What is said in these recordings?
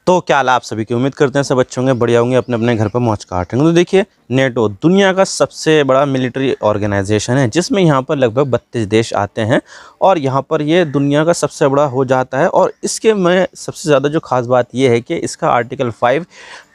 तो क्या हाल है आप सभी की। उम्मीद करते हैं सब अच्छे होंगे, बढ़िया होंगे, अपने अपने घर पर मौज काट रहे हैं। तो देखिए, नेटो दुनिया का सबसे बड़ा मिलिट्री ऑर्गेनाइजेशन है, जिसमें यहाँ पर लगभग 32 देश आते हैं और यहाँ पर ये दुनिया का सबसे बड़ा हो जाता है। और इसके में सबसे ज़्यादा जो खास बात ये है कि इसका आर्टिकल 5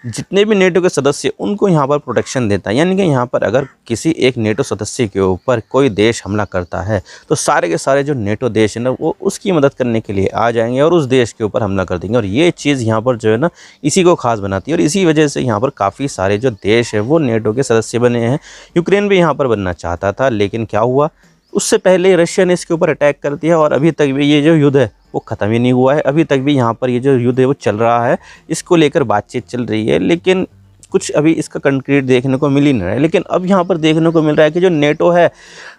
जितने भी नेटो के सदस्य उनको यहाँ पर प्रोटेक्शन देता है। यानी कि यहाँ पर अगर किसी एक नेटो सदस्य के ऊपर कोई देश हमला करता है तो सारे के सारे जो नेटो देश है ना, वो उसकी मदद करने के लिए आ जाएंगे और उस देश के ऊपर हमला कर देंगे। और ये चीज़ यहाँ पर जो है ना, इसी को खास बनाती है और इसी वजह से यहाँ पर काफ़ी सारे जो देश है वो नेटो के सदस्य बने हैं। यूक्रेन भी यहाँ पर बनना चाहता था, लेकिन क्या हुआ, उससे पहले रशिया ने इसके ऊपर अटैक कर दिया और अभी तक भी ये जो युद्ध है वो ख़त्म ही नहीं हुआ है। अभी तक भी यहाँ पर ये जो युद्ध है वो चल रहा है, इसको लेकर बातचीत चल रही है, लेकिन कुछ अभी इसका कंक्रीट देखने को मिल ही नहीं रहा है। लेकिन अब यहाँ पर देखने को मिल रहा है कि जो नेटो है,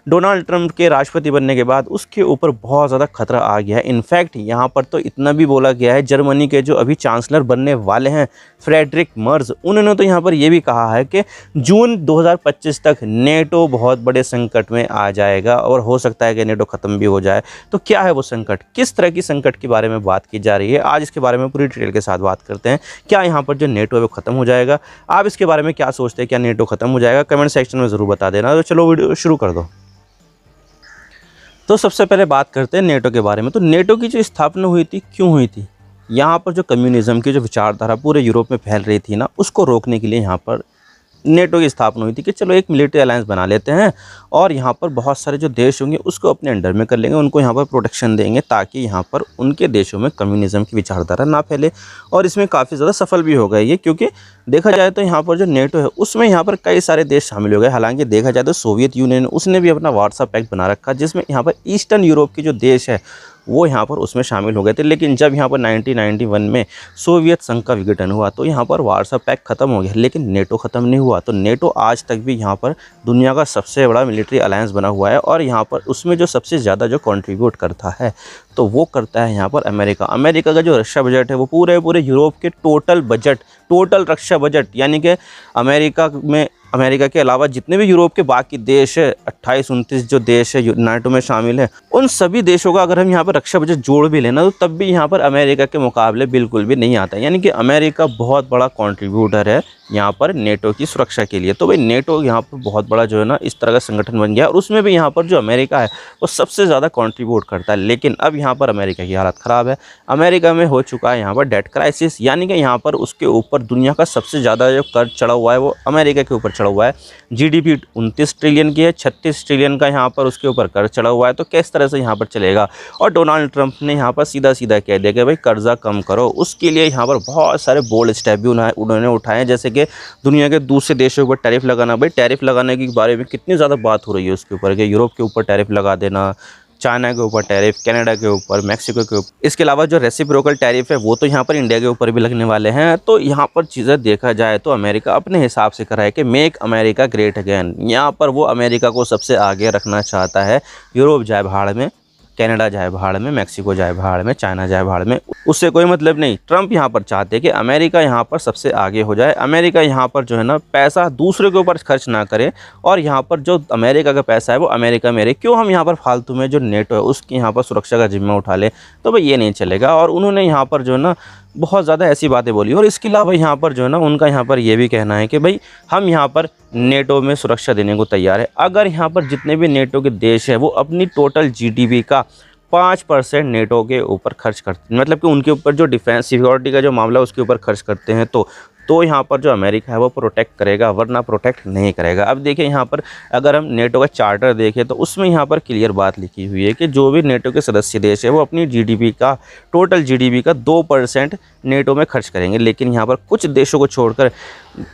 डोनाल्ड ट्रंप के राष्ट्रपति बनने के बाद उसके ऊपर बहुत ज़्यादा खतरा आ गया है। इनफैक्ट यहाँ पर तो इतना भी बोला गया है, जर्मनी के जो अभी चांसलर बनने वाले हैं फ्रेडरिक मर्ज, उन्होंने तो यहाँ पर ये भी कहा है कि जून 2025 तक नेटो बहुत बड़े संकट में आ जाएगा और हो सकता है कि नेटो ख़त्म भी हो जाए। तो क्या है वो संकट, किस तरह की संकट के बारे में बात की जा रही है, आज इसके बारे में पूरी डिटेल के साथ बात करते हैं। क्या यहाँ पर जो नेटो है वो ख़त्म हो जाएगा, आप इसके बारे में क्या सोचते हैं, क्या नेटो ख़त्म हो जाएगा, कमेंट सेक्शन में ज़रूर बता देना। तो चलो वीडियो शुरू कर दो। तो सबसे पहले बात करते हैं नेटो के बारे में। तो नेटो की जो स्थापना हुई थी, क्यों हुई थी, यहाँ पर जो कम्युनिज्म की जो विचारधारा पूरे यूरोप में फैल रही थी ना, उसको रोकने के लिए यहाँ पर नेटो की स्थापना हुई थी कि चलो एक मिलिट्री अलायंस बना लेते हैं और यहाँ पर बहुत सारे जो देश होंगे उसको अपने अंडर में कर लेंगे, उनको यहाँ पर प्रोटेक्शन देंगे ताकि यहाँ पर उनके देशों में कम्युनिज्म की विचारधारा ना फैले। और इसमें काफ़ी ज़्यादा सफल भी हो गए ये, क्योंकि देखा जाए तो यहाँ पर जो नेटो है उसमें यहाँ पर कई सारे देश शामिल हो गए। हालांकि देखा जाए तो सोवियत यूनियन उसने भी अपना वार्सा पैक्ट बना रखा, जिसमें यहाँ पर ईस्टर्न यूरोप के जो देश है वो यहाँ पर उसमें शामिल हो गए थे। लेकिन जब यहाँ पर 1991 में सोवियत संघ का विघटन हुआ तो यहाँ पर वार्सा पैक्ट ख़त्म हो गया, लेकिन नेटो ख़त्म नहीं हुआ। तो नेटो आज तक भी यहाँ पर दुनिया का सबसे बड़ा मिलिट्री अलायंस बना हुआ है और यहाँ पर उसमें जो सबसे ज़्यादा जो कंट्रीब्यूट करता है तो वो करता है यहाँ पर अमेरिका। अमेरिका का जो रक्षा बजट है वो पूरे यूरोप के टोटल रक्षा बजट, यानी कि अमेरिका के अलावा जितने भी यूरोप के बाकी देश है, 28-29 जो देश है नाटो में शामिल है, उन सभी देशों का अगर हम यहाँ पर रक्षा बजट जोड़ भी लेना तो तब भी यहाँ पर अमेरिका के मुकाबले बिल्कुल भी नहीं आता। यानी कि अमेरिका बहुत बड़ा कंट्रीब्यूटर है यहाँ पर नेटो की सुरक्षा के लिए। तो भाई नेटो यहाँ पर बहुत बड़ा जो है ना इस तरह का संगठन बन गया और उसमें भी यहाँ पर जो अमेरिका है वो सबसे ज़्यादा कंट्रीब्यूट करता है। लेकिन अब यहाँ पर अमेरिका की हालत ख़राब है। अमेरिका में हो चुका है यहाँ पर डेट क्राइसिस, यानी कि यहाँ पर उसके ऊपर दुनिया का सबसे ज़्यादा जो कर्ज चढ़ा हुआ है वो अमेरिका के ऊपर चढ़ा हुआ है। जीडीपी 29 ट्रिलियन की है, 36 ट्रिलियन का यहाँ पर उसके ऊपर कर्ज चढ़ा हुआ है। तो किस तरह से यहाँ पर चलेगा। और डोनाल्ड ट्रंप ने यहाँ पर सीधा कह दिया कि भाई कर्जा कम करो। उसके लिए यहाँ पर बहुत सारे बोल्ड स्टेप भी उन्होंने उठाए हैं, जैसे कि दुनिया के दूसरे देशों पर टैरिफ लगाना। भाई टैरिफ लगाने के बारे में कितनी ज़्यादा बात हो रही है उसके ऊपर, कि यूरोप के ऊपर टैरिफ लगा देना, चाइना के ऊपर टैरिफ, कनाडा के ऊपर, मैक्सिको के ऊपर। इसके अलावा जो रेसिप्रोकल टैरिफ है वो तो यहाँ पर इंडिया के ऊपर भी लगने वाले हैं। तो यहाँ पर चीज़ें देखा जाए तो अमेरिका अपने हिसाब से कर रहा है कि मेक अमेरिका ग्रेट अगेन। यहाँ पर वो अमेरिका को सबसे आगे रखना चाहता है। यूरोप जाए भाड़ में, कनाडा जाए भाड़ में, मैक्सिको जाए भाड़ में, चाइना जाए भाड़ में, उससे कोई मतलब नहीं। ट्रंप यहाँ पर चाहते हैं कि अमेरिका यहाँ पर सबसे आगे हो जाए। अमेरिका यहाँ पर जो है ना पैसा दूसरे के ऊपर खर्च ना करे और यहाँ पर जो अमेरिका का पैसा है वो अमेरिका में रहे। क्यों हम यहाँ पर फालतू में जो नेटो है उसकी यहाँ पर सुरक्षा का जिम्मा उठा ले, तो भाई ये नहीं चलेगा। और उन्होंने यहाँ पर जो है ना बहुत ज़्यादा ऐसी बातें बोली। और इसके अलावा यहाँ पर जो है ना उनका यहाँ पर ये भी कहना है कि भाई हम यहाँ पर नेटो में सुरक्षा देने को तैयार है अगर यहाँ पर जितने भी नेटो के देश है वो अपनी टोटल जीडीपी का 5% नेटो के ऊपर खर्च करते हैं, मतलब कि उनके ऊपर जो डिफेंस सिक्योरिटी का जो मामला उसके ऊपर खर्च करते हैं तो यहाँ पर जो अमेरिका है वो प्रोटेक्ट करेगा, वरना प्रोटेक्ट नहीं करेगा। अब देखिए यहाँ पर अगर हम नेटो का चार्टर देखें तो उसमें यहाँ पर क्लियर बात लिखी हुई है कि जो भी नेटो के सदस्य देश है वो अपनी जीडीपी का टोटल जीडीपी का 2% नेटो में खर्च करेंगे। लेकिन यहाँ पर कुछ देशों को छोड़कर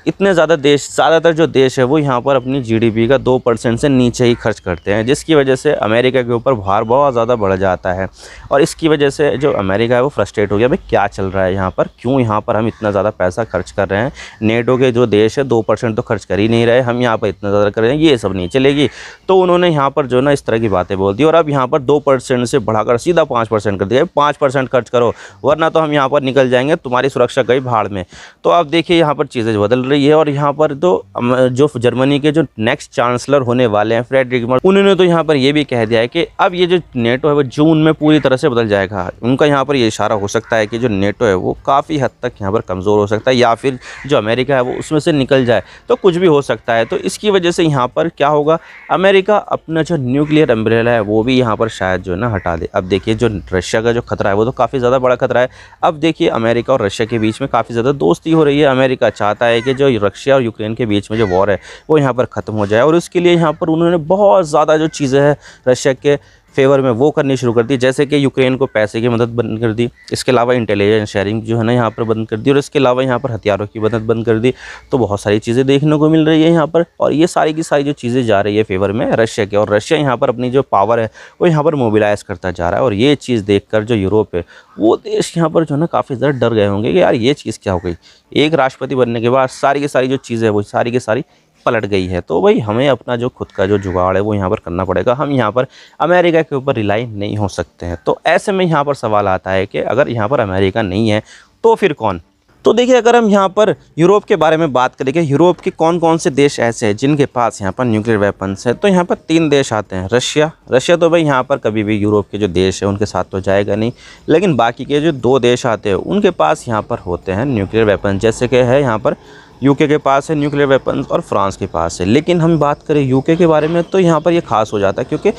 इतने ज़्यादातर जो देश है वो यहाँ पर अपनी जीडीपी का 2% से नीचे ही खर्च करते हैं, जिसकी वजह से अमेरिका के ऊपर भार बहुत ज़्यादा बढ़ जाता है। और इसकी वजह से जो अमेरिका है वो फ्रस्ट्रेट हो गया, भाई क्या चल रहा है यहाँ पर, क्यों यहाँ पर हम इतना ज़्यादा पैसा खर्च कर कर रहे हैं, नेटो के जो देश है 2% तो खर्च कर ही नहीं रहे, हम यहाँ पर इतना ज़्यादा कर रहे हैं, ये सब नहीं चलेगी। तो उन्होंने यहाँ पर जो है ना इस तरह की बातें बोल दी और अब यहाँ पर 2% से बढ़ाकर सीधा 5% कर दिया। 5% खर्च करो वरना तो हम यहाँ पर निकल जाएंगे, तुम्हारी सुरक्षा गई भाड़ में। तो अब देखिए यहाँ पर चीज़ें बदल रही है और यहाँ पर तो जो जर्मनी के जो नेक्स्ट चांसलर होने वाले हैं फ्रेडरिक मर्ज, उन्होंने तो यहाँ पर ये भी कह दिया है कि अब ये जो नेटो है वो जून में पूरी तरह से बदल जाएगा। उनका यहाँ पर ये इशारा हो सकता है कि जो नेटो है वो काफ़ी हद तक यहाँ पर कमज़ोर हो सकता है या फिर जो अमेरिका है वो उसमें से निकल जाए, तो कुछ भी हो सकता है। तो इसकी वजह से यहाँ पर क्या होगा, अमेरिका अपना जो न्यूक्लियर अम्ब्रेला है वो भी यहाँ पर शायद जो है ना हटा दे। अब देखिए जो रशिया का जो खतरा है वो तो काफ़ी ज़्यादा बड़ा खतरा है। अब देखिए अमेरिका और रशिया के बीच में काफ़ी ज़्यादा दोस्ती हो रही है। अमेरिका चाहता है कि जो रशिया और यूक्रेन के बीच में जो वॉर है वो यहाँ पर ख़त्म हो जाए और उसके लिए यहाँ पर उन्होंने बहुत ज़्यादा जो चीज़ें हैं रशिया के फेवर में वो करनी शुरू कर दी, जैसे कि यूक्रेन को पैसे की मदद बंद कर दी, इसके अलावा इंटेलिजेंस शेयरिंग जो है ना यहाँ पर बंद कर दी और इसके अलावा यहाँ पर हथियारों की मदद बंद कर दी। तो बहुत सारी चीज़ें देखने को मिल रही है यहाँ पर और ये सारी की सारी जो चीज़ें जा रही है फेवर में रशिया के, और रशिया यहाँ पर अपनी जो पावर है वो यहाँ पर मोबिलाइज़ करता जा रहा है। और ये चीज़ देखकर जो यूरोप है वो देश यहाँ पर जो है ना काफ़ी ज़्यादा डर गए होंगे कि यार ये चीज़ क्या हो गई, एक राष्ट्रपति बनने के बाद सारी की सारी जो चीज़ें है वो सारी की सारी पलट गई है। तो भाई हमें अपना जो खुद का जो जुगाड़ है वो यहाँ पर करना पड़ेगा, हम यहाँ पर अमेरिका के ऊपर रिलाई नहीं हो सकते हैं। तो ऐसे में यहाँ पर सवाल आता है कि अगर यहाँ पर अमेरिका नहीं है तो फिर कौन। तो देखिए अगर हम यहाँ पर यूरोप के बारे में बात करें कि यूरोप के कौन कौन से देश ऐसे हैं जिनके पास यहाँ पर न्यूक्लियर वेपन्स है, तो यहाँ पर 3 देश आते हैं। रशिया तो भाई यहाँ पर कभी भी यूरोप के जो देश है उनके साथ तो जाएगा नहीं, लेकिन बाकी के जो 2 देश आते हैं उनके पास यहाँ पर होते हैं न्यूक्लियर वेपन, जैसे कि है यहाँ पर यूके के पास है न्यूक्लियर वेपन्स और फ्रांस के पास है। लेकिन हम बात करें यूके के बारे में तो यहाँ पर ये खास हो जाता है क्योंकि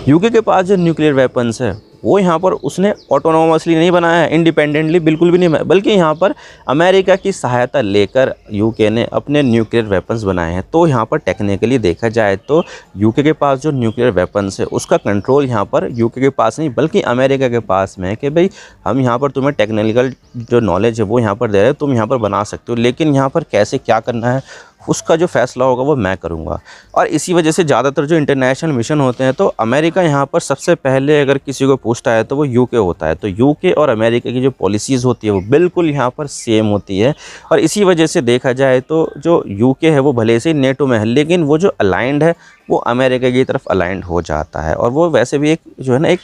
यूके के पास जो न्यूक्लियर वेपन्स है वो यहाँ पर उसने ऑटोनोमसली नहीं बनाया है, इंडिपेंडेंटली बिल्कुल भी नहीं बनाया, बल्कि यहाँ पर अमेरिका की सहायता लेकर यूके ने अपने न्यूक्लियर वेपन्स बनाए हैं। तो यहाँ पर टेक्निकली देखा जाए तो यूके के पास जो न्यूक्लियर वेपन्स है उसका कंट्रोल यहाँ पर यूके के पास नहीं बल्कि अमेरिका के पास में है कि भाई हम यहाँ पर तुम्हें टेक्निकल जो नॉलेज है वो यहाँ पर दे रहे हैं, तुम यहाँ पर बना सकते हो, लेकिन यहाँ पर कैसे क्या करना है उसका जो फैसला होगा वो मैं करूँगा। और इसी वजह से ज़्यादातर जो इंटरनेशनल मिशन होते हैं तो अमेरिका यहाँ पर सबसे पहले अगर किसी को पूछता है तो वो यूके होता है। तो यूके और अमेरिका की जो पॉलिसीज़ होती है वो बिल्कुल यहाँ पर सेम होती है और इसी वजह से देखा जाए तो जो यूके है वो भले से नेटो में है लेकिन वो जो अलाइंड है वो अमेरिका की तरफ अलाइंड हो जाता है। और वो वैसे भी एक जो है ना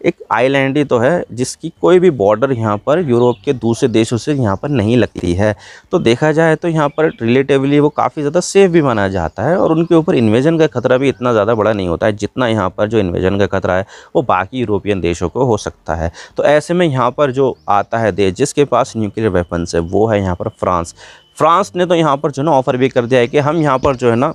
एक आइलैंड ही तो है जिसकी कोई भी बॉर्डर यहाँ पर यूरोप के दूसरे देशों से यहाँ पर नहीं लगती है। तो देखा जाए तो यहाँ पर रिलेटिवली वो काफ़ी ज़्यादा सेफ भी माना जाता है और उनके ऊपर इन्वेजन का खतरा भी इतना ज़्यादा बड़ा नहीं होता है जितना यहाँ पर जो इन्वेजन का खतरा है वो बाकी यूरोपियन देशों को हो सकता है। तो ऐसे में यहाँ पर जो आता है देश जिसके पास न्यूक्लियर वेपन्स है वो है यहाँ पर फ्रांस ने तो यहाँ पर जो है ना ऑफ़र भी कर दिया है कि हम यहाँ पर जो है ना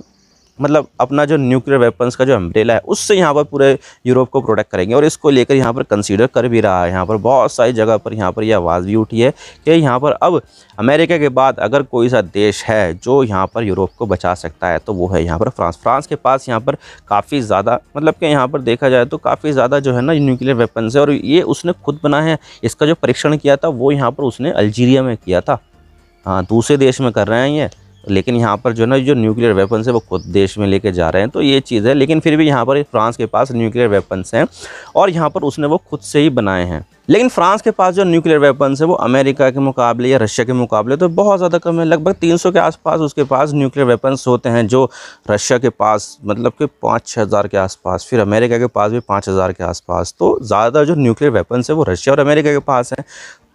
मतलब अपना जो न्यूक्लियर वेपन्स का जो अम्ब्रेला है उससे यहाँ पर पूरे यूरोप को प्रोटेक्ट करेंगे और इसको लेकर यहाँ पर कंसीडर कर भी रहा है। यहाँ पर बहुत सारी जगह पर यहाँ पर यह आवाज़ भी उठी है कि यहाँ पर अब अमेरिका के बाद अगर कोई सा देश है जो यहाँ पर यूरोप को बचा सकता है तो वो है यहाँ पर फ्रांस के पास यहाँ पर काफ़ी ज़्यादा मतलब कि यहाँ पर देखा जाए तो काफ़ी ज़्यादा जो है ना न्यूक्लियर वेपन्स है और ये उसने खुद बनाया है। इसका जो परीक्षण किया था वो यहाँ पर उसने अल्जीरिया में किया था, हाँ दूसरे देश में कर रहे हैं ये, लेकिन यहाँ पर जो ना जो न्यूक्लियर वेपन्स है वो खुद देश में लेके जा रहे हैं। तो ये चीज़ है, लेकिन फिर भी यहाँ पर फ्रांस के पास न्यूक्लियर वेपन्स हैं और यहाँ पर उसने वो खुद से ही बनाए हैं। लेकिन फ्रांस के पास जो न्यूक्लियर वेपन्स है वो अमेरिका के मुकाबले या रशिया के मुकाबले तो बहुत ज़्यादा कम है। लगभग 300 के आसपास उसके पास न्यूक्लियर वेपन्स होते हैं जो रशिया के पास मतलब कि 5-6 हज़ार के आसपास, फिर अमेरिका के पास भी 5,000 के आसपास। तो ज़्यादा जो न्यूक्लियर वेपन्स है वो रशिया और अमेरिका के पास हैं।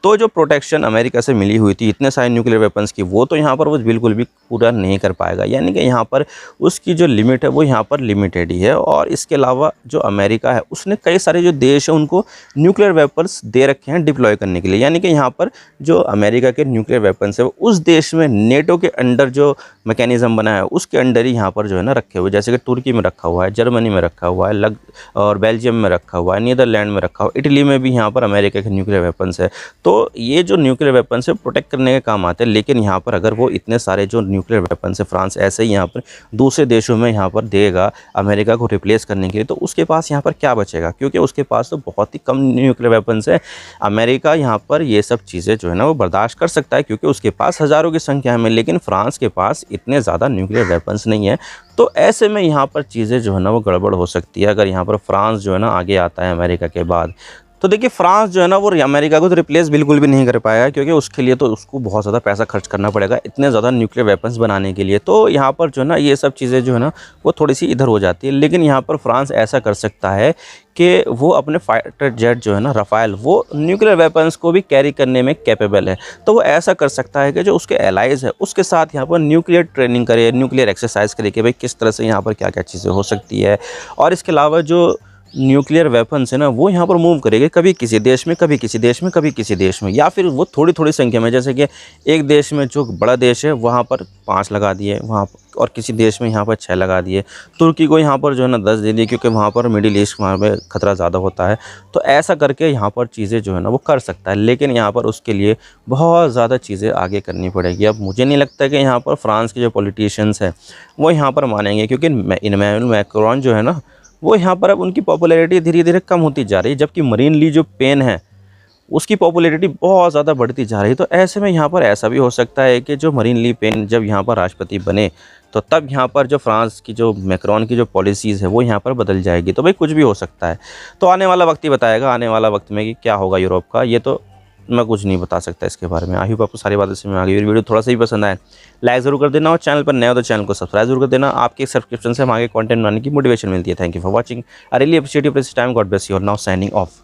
तो जो प्रोटेक्शन अमेरिका से मिली हुई थी इतने सारे न्यूक्लियर वेपन्स की वो तो यहाँ पर वो बिल्कुल भी पूरा नहीं कर पाएगा, यानी कि यहाँ पर उसकी जो लिमिट है वो यहाँ पर लिमिटेड ही है। और इसके अलावा जो अमेरिका है उसने कई सारे जो देश हैं उनको न्यूक्लियर वेपन्स दे रखे हैं डिप्लॉय करने के लिए, यानी कि यहाँ पर जो अमेरिका के न्यूक्लियर वेपन्स है वो उस देश में नेटो के अंडर जो मैकेनिज़्म बना है उसके अंडर ही यहाँ पर जो है ना रखे हुए, जैसे कि तुर्की में रखा हुआ है, जर्मनी में रखा हुआ है, और बेल्जियम में रखा हुआ है, नीदरलैंड में रखा हुआ है, इटली में भी यहाँ पर अमेरिका के न्यूक्लियर वेपन्स है। तो ये जो न्यूक्लियर वेपन्स है प्रोटेक्ट करने के काम आते हैं। लेकिन यहाँ पर अगर वो इतने सारे जो न्यूक्लियर वेपन्स है फ्रांस ऐसे ही यहाँ पर दूसरे देशों में यहाँ पर देगा अमेरिका को रिप्लेस करने के लिए, तो उसके पास यहाँ पर क्या बचेगा, क्योंकि उसके पास तो बहुत ही कम न्यूक्लियर वेपन्स है। अमेरिका यहाँ पर ये सब चीज़ें जो है ना वो बर्दाश्त कर सकता है क्योंकि उसके पास हज़ारों की संख्या में, लेकिन फ्रांस के पास इतने ज़्यादा न्यूक्लियर वेपन्स नहीं है। तो ऐसे में यहाँ पर चीज़ें जो है ना वो गड़बड़ हो सकती है। अगर यहाँ पर फ्रांस जो है ना आगे आता है अमेरिका के बाद, तो देखिए फ्रांस जो है ना वो अमेरिका को तो रिप्लेस बिल्कुल भी नहीं कर पाया, क्योंकि उसके लिए तो उसको बहुत ज़्यादा पैसा खर्च करना पड़ेगा इतने ज़्यादा न्यूक्लियर वेपन्स बनाने के लिए। तो यहाँ पर जो है ना ये सब चीज़ें जो है ना वो थोड़ी सी इधर हो जाती है। लेकिन यहाँ पर फ्रांस ऐसा कर सकता है कि वो अपने फाइटर जेट जो है ना रफ़ाल, वो न्यूक्लियर वेपन्स को भी कैरी करने में कैपेबल है। तो वो ऐसा कर सकता है कि जो उसके एलाइज़ है उसके साथ यहाँ पर न्यूक्लियर ट्रेनिंग करे, न्यूक्लियर एक्सरसाइज करे कि भाई किस तरह से यहाँ पर क्या क्या चीज़ें हो सकती है। और इसके अलावा जो न्यूक्लियर वेपन्स है ना वो यहाँ पर मूव करेंगे, कभी किसी देश में, कभी किसी देश में, कभी किसी देश में, या फिर वो थोड़ी थोड़ी संख्या में, जैसे कि एक देश में जो बड़ा देश है वहाँ पर 5 लगा दिए वहाँ पर, और किसी देश में यहाँ पर 6 लगा दिए। तुर्की को यहाँ पर जो है ना 10 दे दिए, क्योंकि वहाँ पर मिडिल ईस्ट वहाँ पर खतरा ज़्यादा होता है। तो ऐसा करके यहाँ पर चीज़ें जो है ना वो कर सकता है, लेकिन यहाँ पर उसके लिए बहुत ज़्यादा चीज़ें आगे करनी पड़ेगी। अब मुझे नहीं लगता कि यहाँ पर फ्रांस के जो पॉलिटिशियंस हैं वो यहाँ पर मानेंगे, क्योंकि इमैनुअल मैक्रोन जो है ना वो यहाँ पर अब उनकी पॉपुलैरिटी धीरे धीरे कम होती जा रही है, जबकि मरीन ली जो पेन है उसकी पॉपुलैरिटी बहुत ज़्यादा बढ़ती जा रही है। तो ऐसे में यहाँ पर ऐसा भी हो सकता है कि जो मरीन ली पेन जब यहाँ पर राष्ट्रपति बने तो तब यहाँ पर जो फ्रांस की जो मैक्रोन की जो पॉलिसीज़ है वो यहाँ पर बदल जाएगी। तो भाई कुछ भी हो सकता है। तो आने वाला वक्त ही बताएगा, आने वाला वक्त में कि क्या होगा यूरोप का, ये तो मैं कुछ नहीं बता सकता इसके बारे में। आई होप आपको सारी बातें समझ में आ गई। वीडियो थोड़ा सा ही पसंद आए लाइक ज़रूर कर देना, और चैनल पर नए हो तो चैनल को सब्सक्राइब जरूर कर देना। आपके एक सब्सक्रिप्शन से हमें आगे कंटेंट बनाने की मोटिवेशन मिलती है। Thank you for watching, I really appreciate your time, God bless you, now signing off.